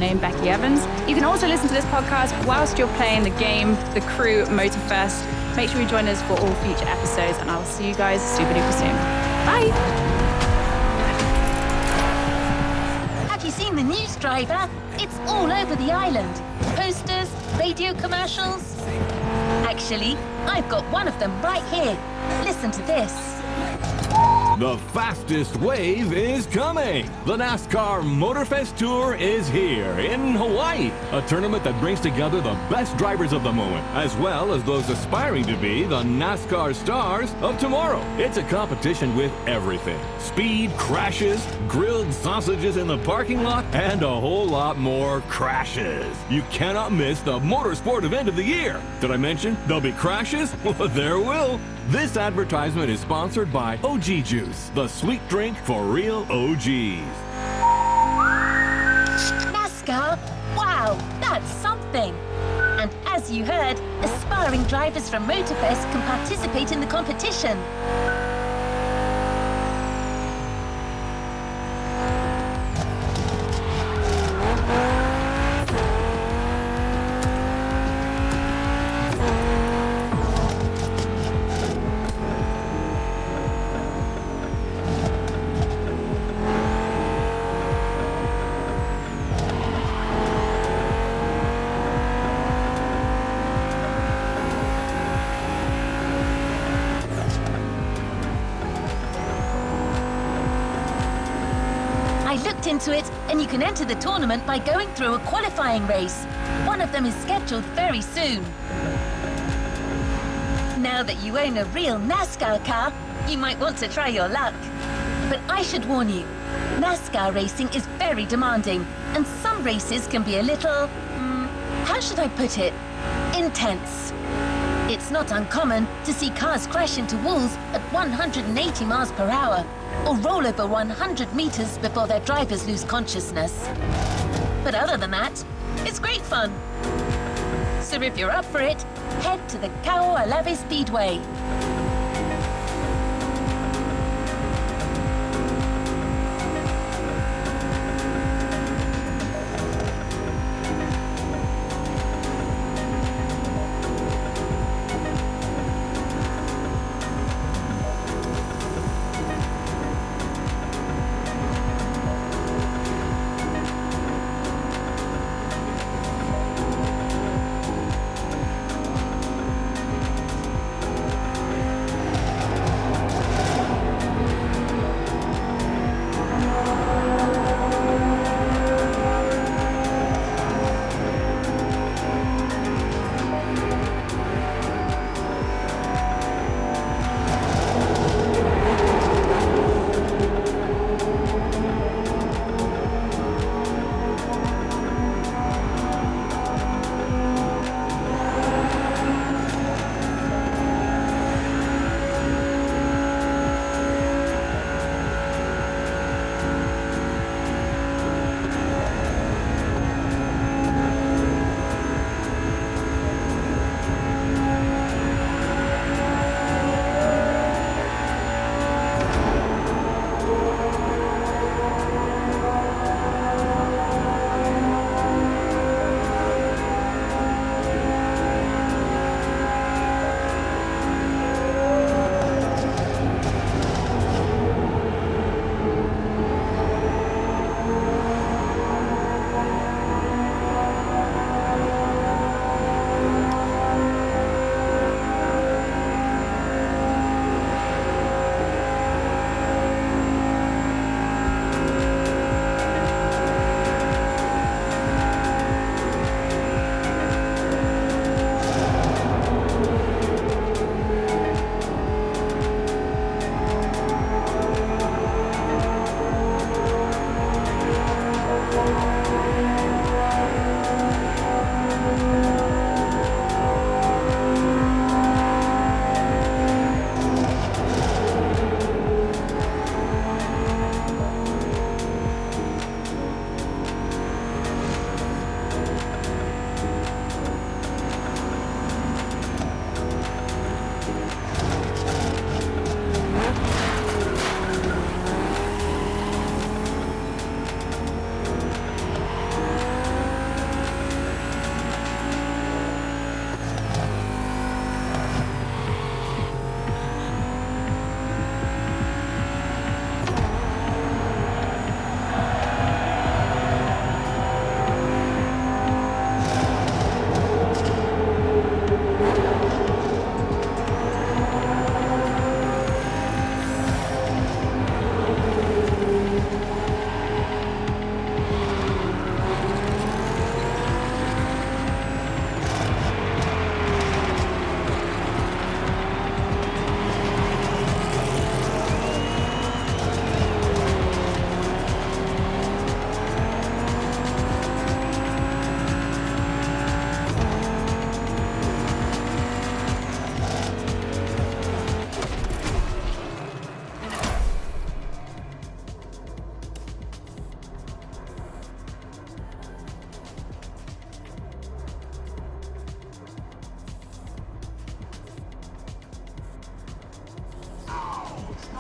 name, Becky Evans. You can also listen to this podcast whilst you're playing the game, The Crew Motorfest. Make sure you join us for all future episodes, and I will see you guys super duper soon. Bye! Have you seen the news, driver? It's all over the island. Posters, radio commercials. Actually, I've got one of them right here. Listen to this. The fastest wave is coming. The Nascar Motorfest Tour is here in Hawaii. A tournament that brings together the best drivers of the moment, as well as those aspiring to be the NASCAR stars of tomorrow. It's a competition with everything. Speed, crashes, grilled sausages in the parking lot, and a whole lot more crashes. You cannot miss the motorsport event of the year. Did I mention there'll be crashes? Well, there will. This advertisement is sponsored by OG Juice, the sweet drink for real OGs. NASCAR? Wow, that's something. And as you heard, aspiring drivers from Motorfest can participate in the competition. I looked into it, and you can enter the tournament by going through a qualifying race. One of them is scheduled very soon. Now that you own a real NASCAR car, you might want to try your luck. But I should warn you, NASCAR racing is very demanding, and some races can be a little, how should I put it, intense. It's not uncommon to see cars crash into walls at 180 miles per hour, or roll over 100 meters before their drivers lose consciousness. But other than that, it's great fun. So if you're up for it, head to the Kaualave Speedway.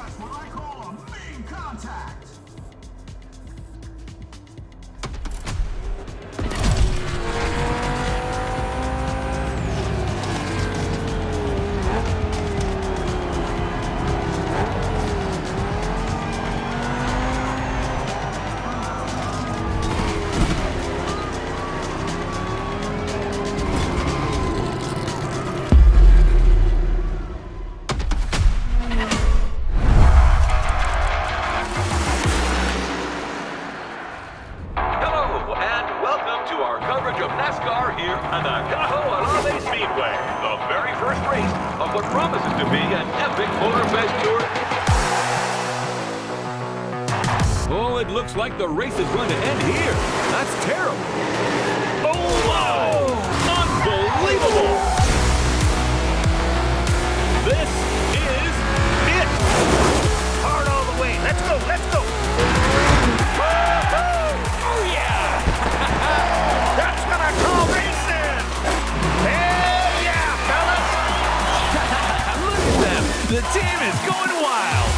That's what I call a mean contact. Hello, and welcome to our coverage of NASCAR here at the Tahoe Speedway, the very first race of what promises to be an epic Motorfest tour. Oh, it looks like the race is going to end here. That's terrible. Oh, wow! Unbelievable! This is it! Hard all the way. Let's go, let's go. Oh, yeah! That's what I call racing. Hell yeah, fellas. Look at them! The team is going wild!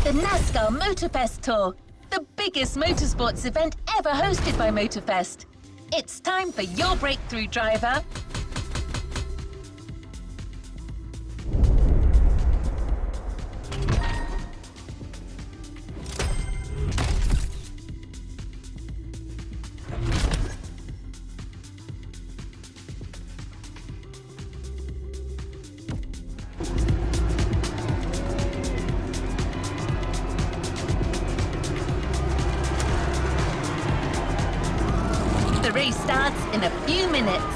The Nascar Motorfest Tour, the biggest motorsports event ever hosted by Motorfest. It's time for your breakthrough driver. The race starts in a few minutes.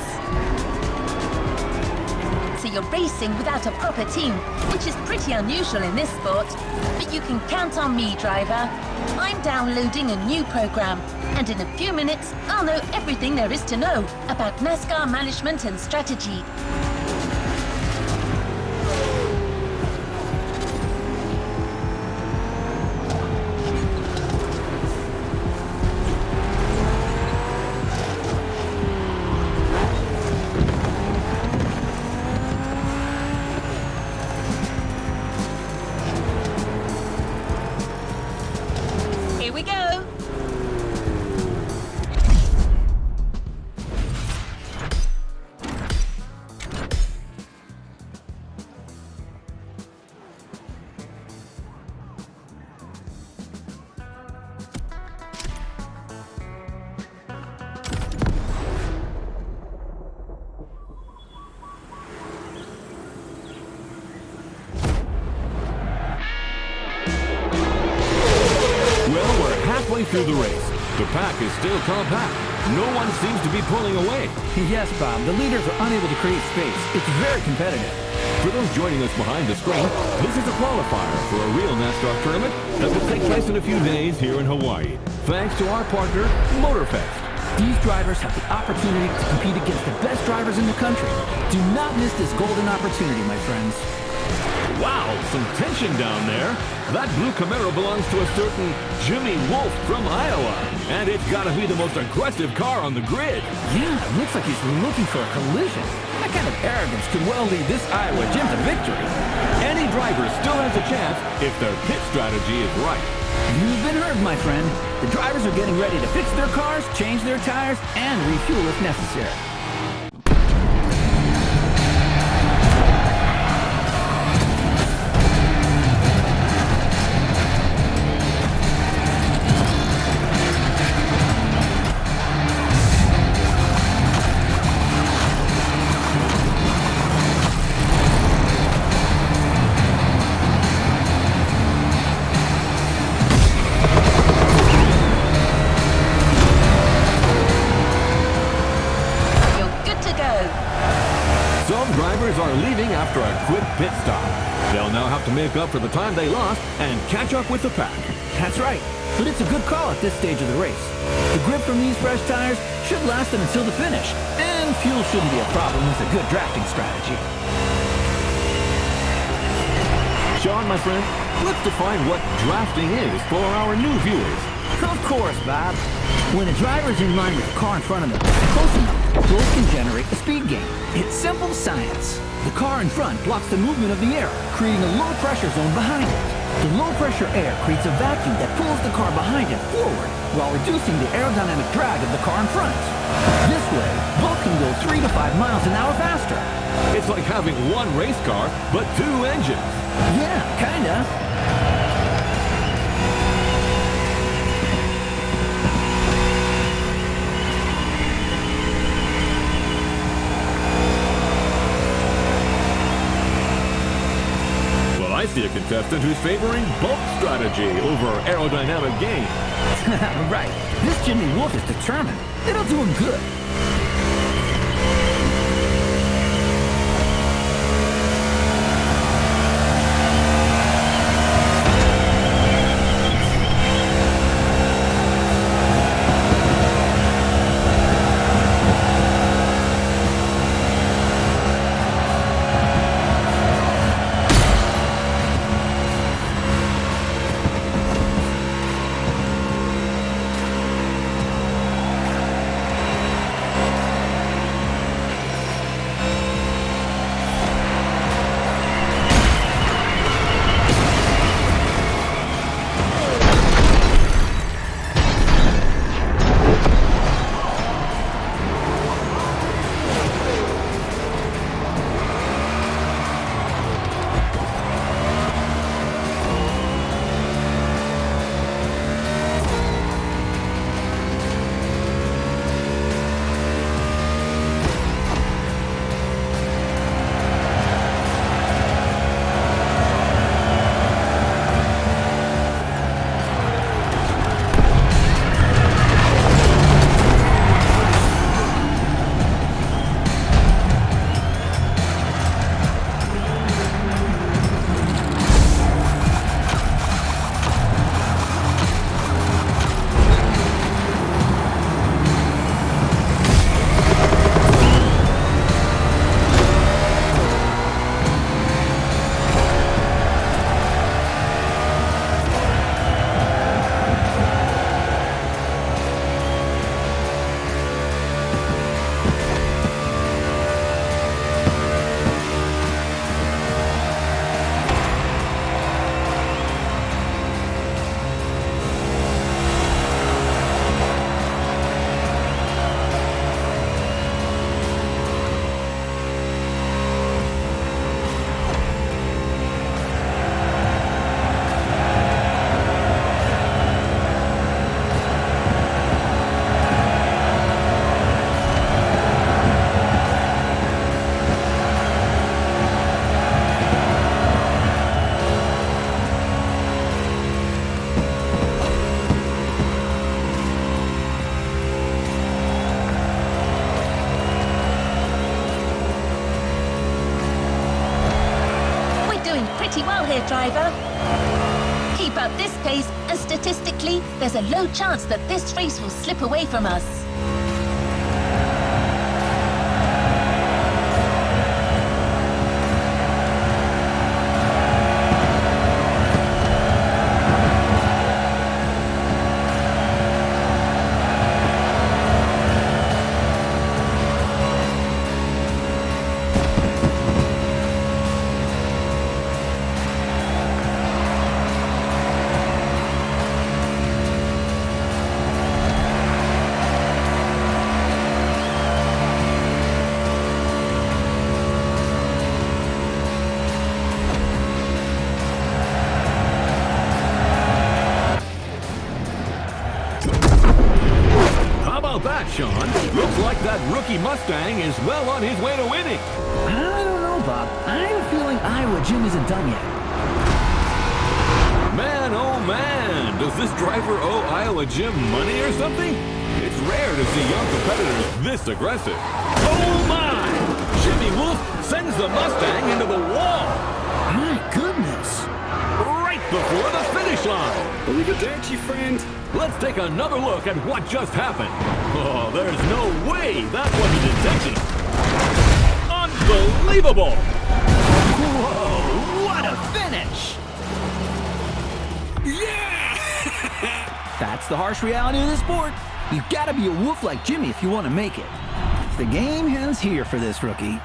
So you're racing without a proper team, which is pretty unusual in this sport. But you can count on me, driver. I'm downloading a new program, and in a few minutes, I'll know everything there is to know about NASCAR management and strategy. Here we go. Well, we're halfway through the race. The pack is still compact. No one seems to be pulling away. Yes, Bob. The leaders are unable to create space. It's very competitive. For those joining us behind the screen, this is a qualifier for a real NASCAR tournament that will take place in a few days here in Hawaii, thanks to our partner, Motorfest. These drivers have the opportunity to compete against the best drivers in the country. Do not miss this golden opportunity, my friends. Wow, some tension down there. That blue Camaro belongs to a certain Jimmy Wolf from Iowa. And it's got to be the most aggressive car on the grid. Yeah, it looks like he's looking for a collision. That kind of arrogance could well lead this Iowa Jim to victory. Any driver still has a chance if their pit strategy is right. You've been heard, my friend. The drivers are getting ready to fix their cars, change their tires, and refuel if necessary. are leaving after a quick pit stop. They'll now have to make up for the time they lost and catch up with the pack. That's right, but it's a good call at this stage of the race. The grip from these fresh tires should last them until the finish, and fuel shouldn't be a problem with a good drafting strategy. Sean, my friend, let's define what drafting is for our new viewers. Of course, Bob. When a driver's in line with the car in front of them, close enough, both can generate a speed gain. It's simple science. The car in front blocks the movement of the air, creating a low pressure zone behind it. The low pressure air creates a vacuum that pulls the car behind it forward, while reducing the aerodynamic drag of the car in front. This way, both can go 3 to 5 miles an hour faster. It's like having one race car, but two engines. Yeah, kinda. Well, I see a contestant who's favoring bulk strategy over aerodynamic gain. Right. This Jimmy Wolf is determined. It'll do him good. Driver. Keep up this pace, and statistically, there's a low chance that this race will slip away from us. Sean, looks like that rookie Mustang is well on his way to winning. I don't know, Bob. I have a feeling Iowa Jim isn't done yet. Man, oh man, does this driver owe Iowa Jim money or something? It's rare to see young competitors this aggressive. Oh my! Jimmy Wolf sends the Mustang into the wall. My goodness. Right before the finish line. Believe it, don't you, friend? Let's take another look at what just happened. Oh, there's no way that wasn't intentional. Unbelievable! Whoa, what a finish! Yeah! That's the harsh reality of the sport. You gotta be a wolf like Jimmy if you want to make it. The game ends here for this rookie.